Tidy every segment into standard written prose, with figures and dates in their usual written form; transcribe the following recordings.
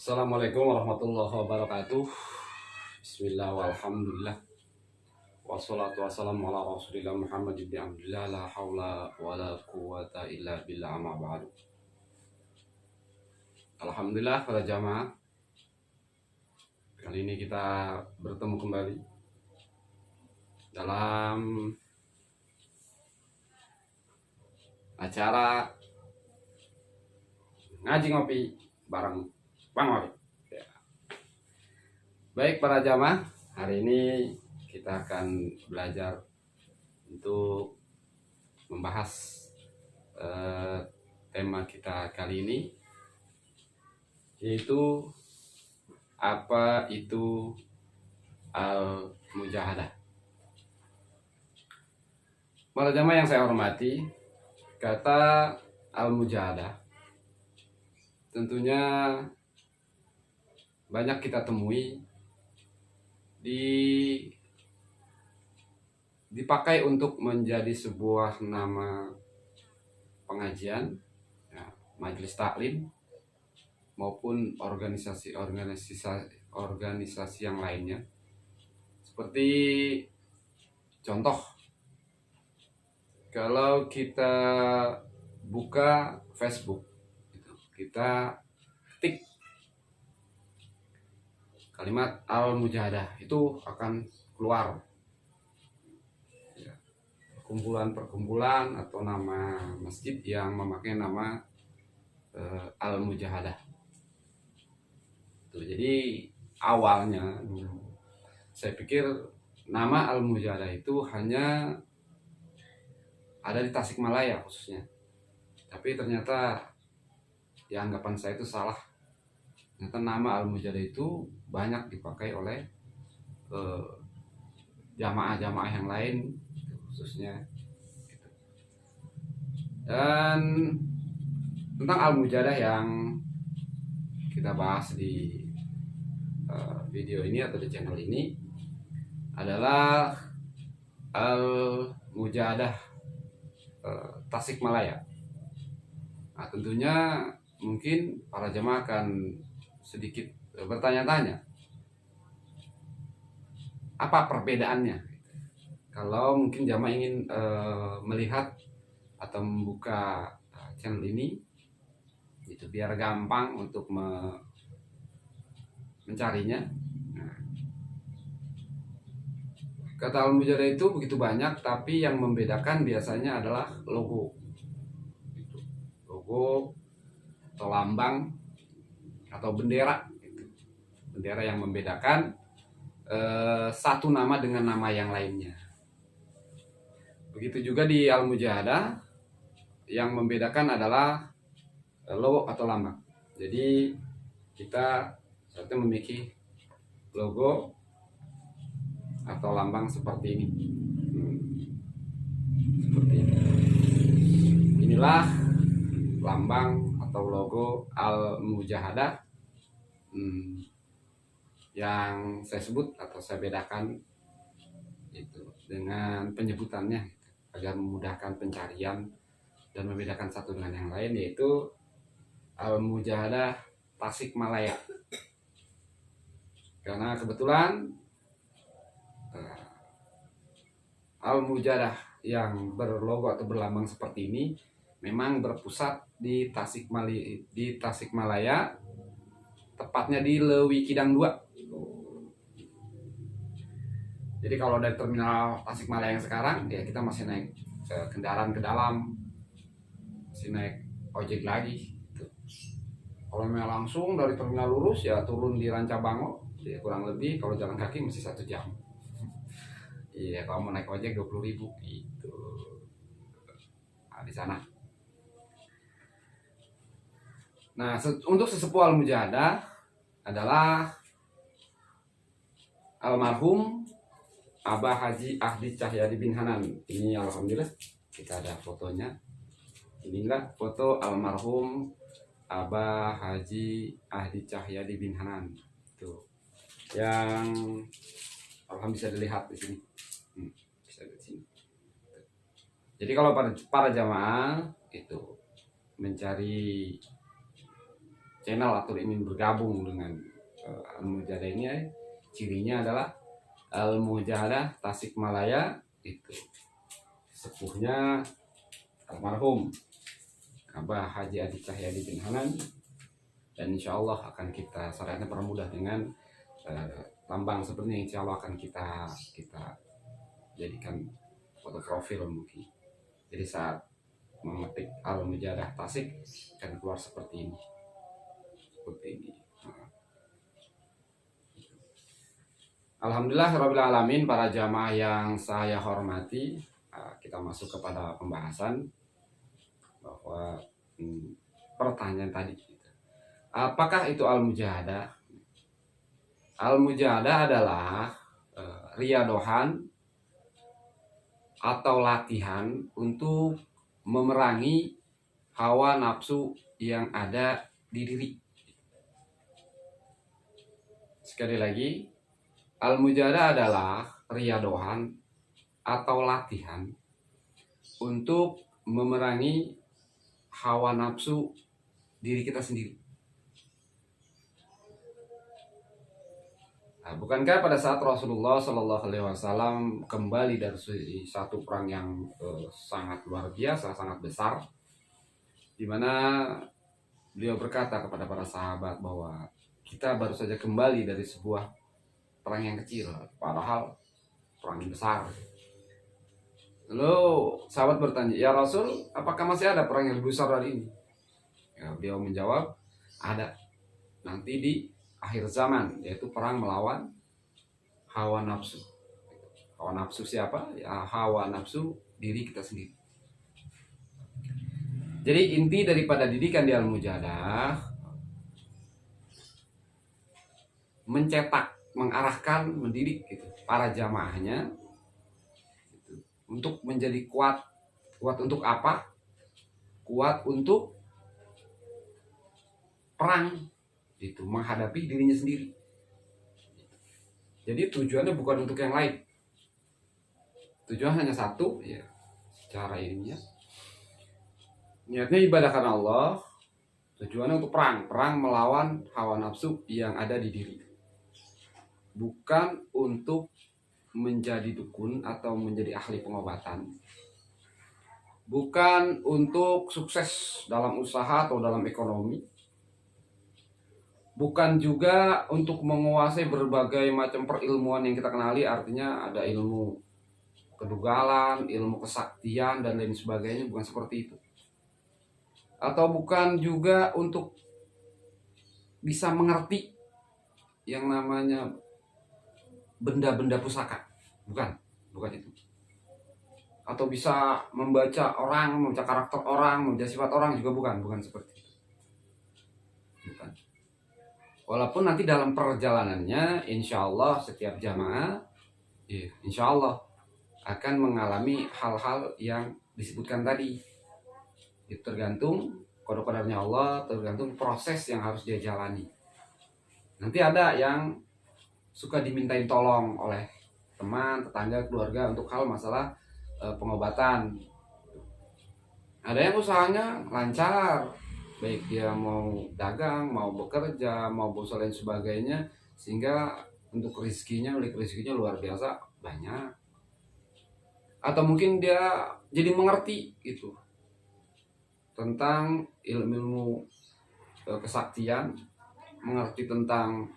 Assalamualaikum warahmatullahi wabarakatuh. Bismillah walhamdulillah. Wassalatu wassalamu ala rasulillah Muhammad ibn Abdullah. La hawla wa la quwata illa billah, amma ba'du. Alhamdulillah para jamaah, kali ini kita bertemu kembali dalam acara ngaji ngopi bareng Bang Wali. Ya. Baik para jamaah, hari ini kita akan belajar untuk membahas tema kita kali ini, yaitu apa itu al-mujahadah. Para jamaah yang saya hormati, kata al-mujahadah tentunya banyak kita temui dipakai untuk menjadi sebuah nama pengajian, ya, majelis taklim maupun organisasi yang lainnya. Seperti contoh, kalau kita buka Facebook, kita ketik kalimat al-mujahadah, itu akan keluar ya, perkumpulan atau nama masjid yang memakai nama al-mujahadah. Jadi awalnya saya pikir nama al-mujahadah itu hanya ada di Tasikmalaya khususnya, tapi ternyata ya anggapan saya itu salah. Ternyata nama al-mujahadah itu banyak dipakai oleh jamaah-jamaah yang lain khususnya. Dan tentang al-mujahadah yang kita bahas di video ini atau di channel ini adalah al-mujahadah Tasikmalaya. Nah, tentunya mungkin para jemaah akan sedikit bertanya-tanya, apa perbedaannya? Kalau mungkin jemaah ingin melihat atau membuka channel ini, itu biar gampang untuk mencarinya. Nah, kata al-mujahadah itu begitu banyak, tapi yang membedakan biasanya adalah logo atau lambang atau bendera yang membedakan satu nama dengan nama yang lainnya. Begitu juga di al-mujahadah, yang membedakan adalah logo atau lambang. Jadi kita seharusnya memiliki logo atau lambang seperti ini. Seperti ini. Inilah lambang atau logo al-mujahadah yang saya sebut atau saya bedakan itu dengan penyebutannya agar memudahkan pencarian dan membedakan satu dengan yang lain, yaitu al-mujahadah Tasikmalaya. Karena kebetulan al-mujahadah yang berlogo atau berlambang seperti ini memang berpusat di Tasikmalaya, tepatnya di Leuwi Kidang 2. Jadi kalau dari terminal Tasikmalaya yang sekarang, ya kita masih naik kendaraan ke dalam, masih naik ojek lagi. Kalau memang langsung dari terminal lurus, ya turun di Rancabango, ya kurang lebih kalau jalan kaki masih 1 jam. Iya, kalau mau naik ojek 20.000 gitu. Nah, di sana. Nah, untuk sesepuh al-mujahadah adalah almarhum Abah Haji Ahdi Cahyadi bin Hanan. Ini alhamdulillah kita ada fotonya. Inilah foto almarhum Abah Haji Ahdi Cahyadi bin Hanan. Tuh. Yang alhamdulillah bisa dilihat di sini. Bisa di sini. Jadi kalau para jamaah itu mencari channel atau ingin bergabung dengan Al-Mujahadah ini, cirinya adalah Al-Mujahadah Tasikmalaya itu sepuhnya almarhum Abah Haji Adi Cahyadi bin Hanan, dan insya Allah akan kita sarana permudah dengan tambang seperti ini. Insya Allah akan kita jadikan foto profil mungkin. Jadi saat memetik Al-Mujahadah Tasik akan keluar seperti ini. Alhamdulillah Rabbil Alamin, para jamaah yang saya hormati, kita masuk kepada pembahasan bahwa pertanyaan tadi, apakah itu Al-Mujahadah? Al-Mujahadah adalah riadohan atau latihan untuk memerangi hawa nafsu yang ada di diri. Sekali lagi, Al-Mujahadah adalah riadohan atau latihan untuk memerangi hawa nafsu diri kita sendiri. Nah, bukankah pada saat Rasulullah Shallallahu Alaihi Wasallam kembali dari satu perang yang sangat luar biasa, sangat besar, di mana beliau berkata kepada para sahabat bahwa kita baru saja kembali dari sebuah perang yang kecil, padahal perang yang besar. Lalu sahabat bertanya, ya Rasul, apakah masih ada perang yang lebih besar dari ini? Ya, beliau menjawab, ada, nanti di akhir zaman, yaitu perang melawan hawa nafsu. Hawa nafsu siapa? Ya, hawa nafsu diri kita sendiri. Jadi inti daripada didikan di Al-Mujahadah mencetak, mengarahkan, mendidik gitu, para jamaahnya gitu, untuk menjadi kuat. Kuat untuk apa? Kuat untuk perang, itu menghadapi dirinya sendiri. Jadi tujuannya bukan untuk yang lain. Tujuan hanya satu, ya, secara ilmiah. Niatnya ibadah karena Allah, tujuannya untuk perang melawan hawa nafsu yang ada di diri. Bukan untuk menjadi dukun atau menjadi ahli pengobatan. Bukan untuk sukses dalam usaha atau dalam ekonomi. Bukan juga untuk menguasai berbagai macam perilmuan yang kita kenali, artinya ada ilmu kedugalan, ilmu kesaktian, dan lain sebagainya, bukan seperti itu. Atau bukan juga untuk bisa mengerti yang namanya benda-benda pusaka, bukan itu. Atau bisa membaca orang, membaca karakter orang, membaca sifat orang, juga bukan seperti itu. Bukan. Walaupun nanti dalam perjalanannya, insya Allah setiap jamaah, insya Allah akan mengalami hal-hal yang disebutkan tadi. Itu tergantung qada-qadarnya Allah, tergantung proses yang harus dia jalani. Nanti ada yang suka dimintain tolong oleh teman, tetangga, keluarga untuk hal masalah pengobatan. Ada yang usahanya lancar, baik dia mau dagang, mau bekerja, mau usaha lain sebagainya, sehingga untuk rezekinya luar biasa banyak. Atau mungkin dia jadi mengerti gitu tentang ilmu kesaktian, mengerti tentang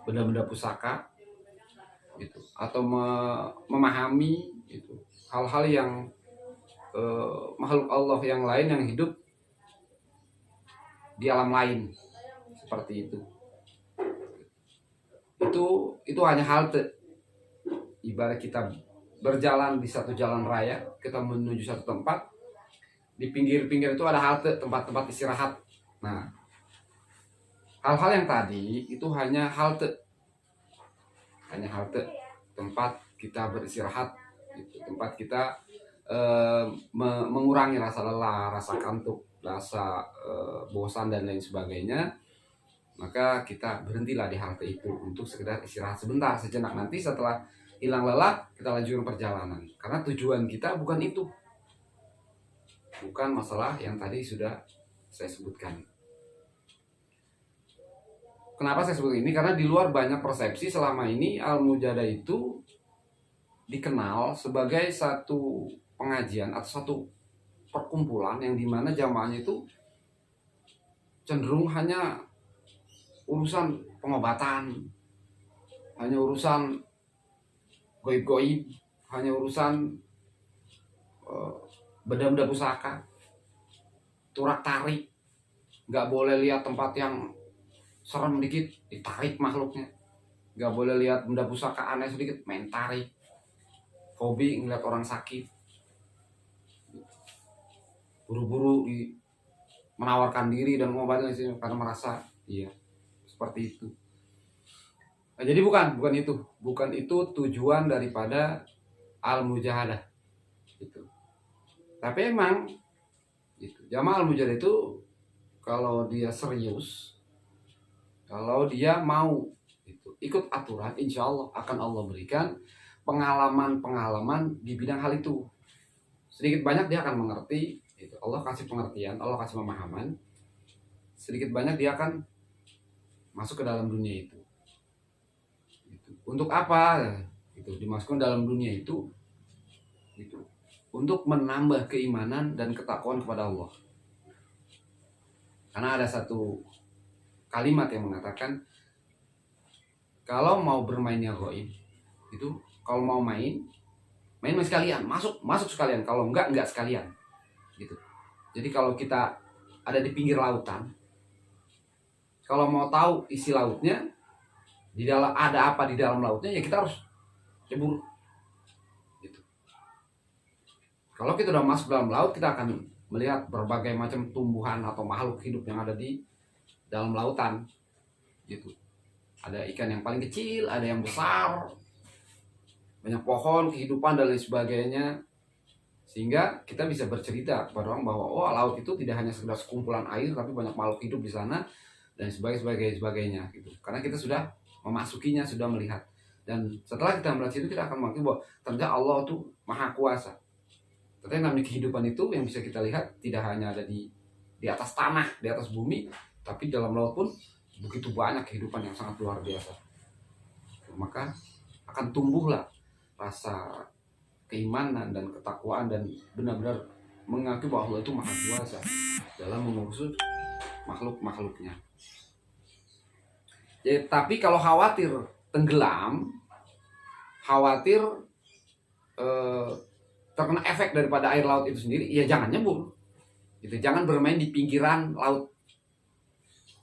benda-benda pusaka gitu, atau memahami gitu hal-hal yang makhluk Allah yang lain yang hidup di alam lain, seperti itu. Itu hanya halte. Ibarat kita berjalan di satu jalan raya, kita menuju satu tempat, di pinggir-pinggir itu ada halte, tempat-tempat istirahat. Nah, hal-hal yang tadi itu hanya halte tempat kita beristirahat, gitu. Tempat kita mengurangi rasa lelah, rasa kantuk, rasa bosan dan lain sebagainya. Maka kita berhentilah di halte itu untuk sekedar istirahat sebentar, sejenak. Nanti setelah hilang lelah, kita lanjutkan perjalanan. Karena tujuan kita bukan itu, bukan masalah yang tadi sudah saya sebutkan. Kenapa saya sebut ini? Karena di luar banyak persepsi selama ini Al-Mujahadah itu dikenal sebagai satu pengajian atau satu perkumpulan yang dimana jamaahnya itu cenderung hanya urusan pengobatan, hanya urusan goib-goib, hanya urusan benda-benda pusaka, turak tarik, nggak boleh lihat tempat yang serem dikit ditarik makhluknya, nggak boleh lihat benda pusaka aneh sedikit main tarik, hobi ngeliat orang sakit, buru-buru menawarkan diri dan mengobatin karena merasa iya seperti itu. Nah, jadi bukan itu tujuan daripada Al-Mujahadah gitu. Tapi emang gitu, jamaah Al-Mujahadah itu kalau dia serius, kalau dia mau gitu, ikut aturan, insya Allah akan Allah berikan pengalaman-pengalaman di bidang hal itu. Sedikit banyak dia akan mengerti gitu. Allah kasih pengertian, Allah kasih pemahaman. Sedikit banyak dia akan masuk ke dalam dunia itu gitu. Untuk apa gitu dimasukkan dalam dunia itu gitu, untuk menambah keimanan dan ketakwaan kepada Allah. Karena ada satu kalimat yang mengatakan kalau mau bermainnya gaib itu, kalau mau main sekalian, masuk sekalian, kalau enggak sekalian gitu. Jadi kalau kita ada di pinggir lautan, kalau mau tahu isi lautnya, di dalam ada apa di dalam lautnya, ya kita harus cebur gitu. Kalau kita udah masuk dalam laut, kita akan melihat berbagai macam tumbuhan atau makhluk hidup yang ada di dalam lautan gitu. Ada ikan yang paling kecil, ada yang besar, banyak pohon, kehidupan dan lain sebagainya. Sehingga kita bisa bercerita kepada orang bahwa oh, laut itu tidak hanya sekedar sekumpulan air, tapi banyak makhluk hidup di sana dan sebagainya gitu. Karena kita sudah memasukinya, sudah melihat. Dan setelah kita melihat itu, kita akan mengerti bahwa ternyata Allah itu maha kuasa. Ternyata namanya kehidupan itu yang bisa kita lihat tidak hanya ada di atas tanah, di atas bumi, tapi dalam laut pun begitu banyak kehidupan yang sangat luar biasa. Maka akan tumbuhlah rasa keimanan dan ketakwaan dan benar-benar mengakui bahwa Allah itu maha kuasa dalam mengurus makhluk-makhluknya. Jadi, tapi kalau khawatir tenggelam, khawatir terkena efek daripada air laut itu sendiri, ya jangan nyebur gitu, jangan bermain di pinggiran laut,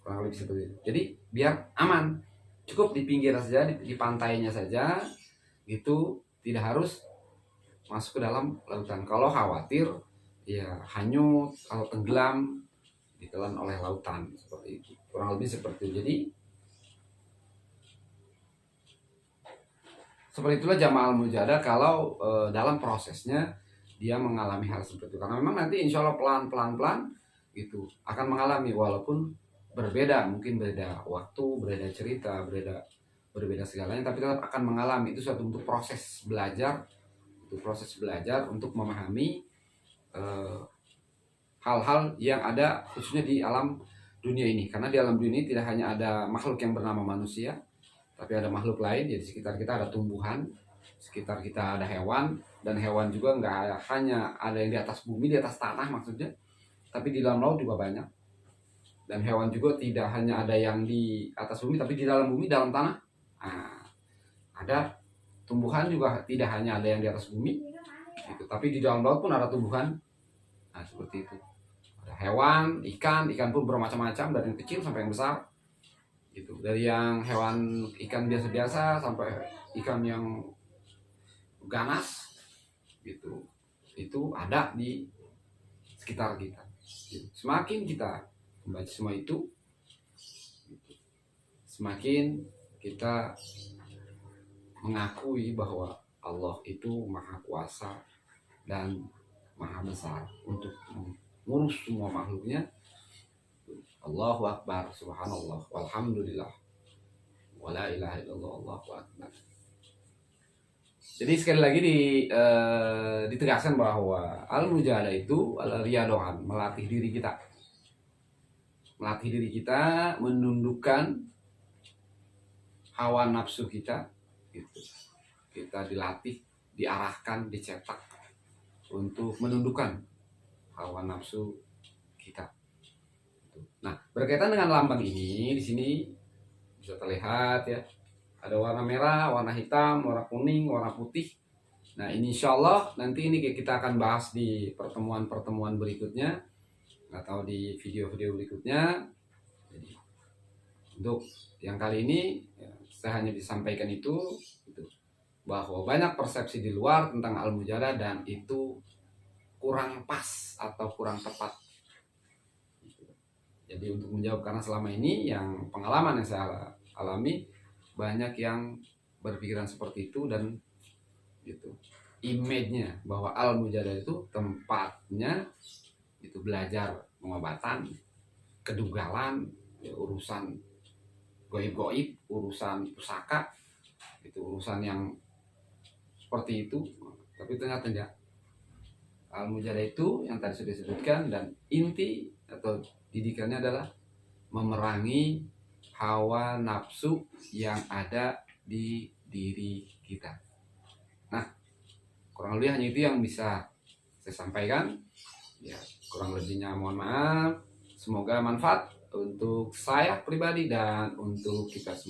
kurang lebih seperti itu. Jadi biar aman, cukup di pinggir saja, di pantainya saja gitu, tidak harus masuk ke dalam lautan. Kalau khawatir ya hanyut atau tenggelam ditelan oleh lautan, seperti itu, kurang lebih seperti itu. Jadi seperti itulah jamaah Al-Mujahadah kalau dalam prosesnya dia mengalami hal seperti itu. Karena memang nanti insya Allah pelan-pelan gitu akan mengalami, walaupun berbeda, mungkin beda waktu, berbeda cerita, berbeda segalanya, tapi tetap akan mengalami. Itu suatu untuk proses belajar, itu proses belajar untuk memahami hal-hal yang ada khususnya di alam dunia ini. Karena di alam dunia ini tidak hanya ada makhluk yang bernama manusia, tapi ada makhluk lain. Jadi sekitar kita ada tumbuhan, sekitar kita ada hewan, dan hewan juga nggak hanya ada yang di atas bumi, di atas tanah maksudnya, tapi di dalam laut juga banyak. Dan hewan juga tidak hanya ada yang di atas bumi, tapi di dalam bumi, dalam tanah. Nah, ada tumbuhan juga tidak hanya ada yang di atas bumi, gitu, tapi di dalam laut pun ada tumbuhan. Nah, seperti itu. Ada hewan, ikan pun bermacam-macam, dari yang kecil sampai yang besar. Gitu. Dari yang hewan ikan biasa-biasa sampai ikan yang ganas gitu, itu ada di sekitar kita gitu. Semakin kita membaca semua itu gitu, semakin kita mengakui bahwa Allah itu maha kuasa dan maha besar untuk mengurus semua makhluknya. Allahu Akbar, subhanallah, walhamdulillah, wala ilaha illallah, Allahu Akbar. Jadi sekali lagi ditegaskan bahwa Al-Mujahadah itu riyadohan, melatih diri kita menundukkan hawa nafsu kita, gitu. Kita dilatih, diarahkan, dicetak untuk menundukkan hawa nafsu kita. Nah, berkaitan dengan lambang ini, di sini bisa terlihat ya, ada warna merah, warna hitam, warna kuning, warna putih. Nah, ini insya Allah nanti ini kita akan bahas di pertemuan-pertemuan berikutnya atau di video-video berikutnya. Jadi, untuk yang kali ini ya, saya hanya disampaikan itu, bahwa banyak persepsi di luar tentang Al-Mujadah dan itu kurang pas atau kurang tepat. Jadi untuk menjawab, karena selama ini yang pengalaman yang saya alami, banyak yang berpikiran seperti itu dan gitu, image-nya bahwa Al-Mujadah itu tempatnya itu belajar pengobatan, kedugalan, ya, urusan goib-goib, urusan pusaka, itu urusan yang seperti itu. Tapi ternyata tidak. Al-Mujadah itu yang tadi sudah disebutkan, dan inti atau didikannya adalah memerangi hawa nafsu yang ada di diri kita. Nah, kurang lebih hanya itu yang bisa saya sampaikan. Ya, kurang lebihnya mohon maaf. Semoga manfaat untuk saya pribadi dan untuk kita semua.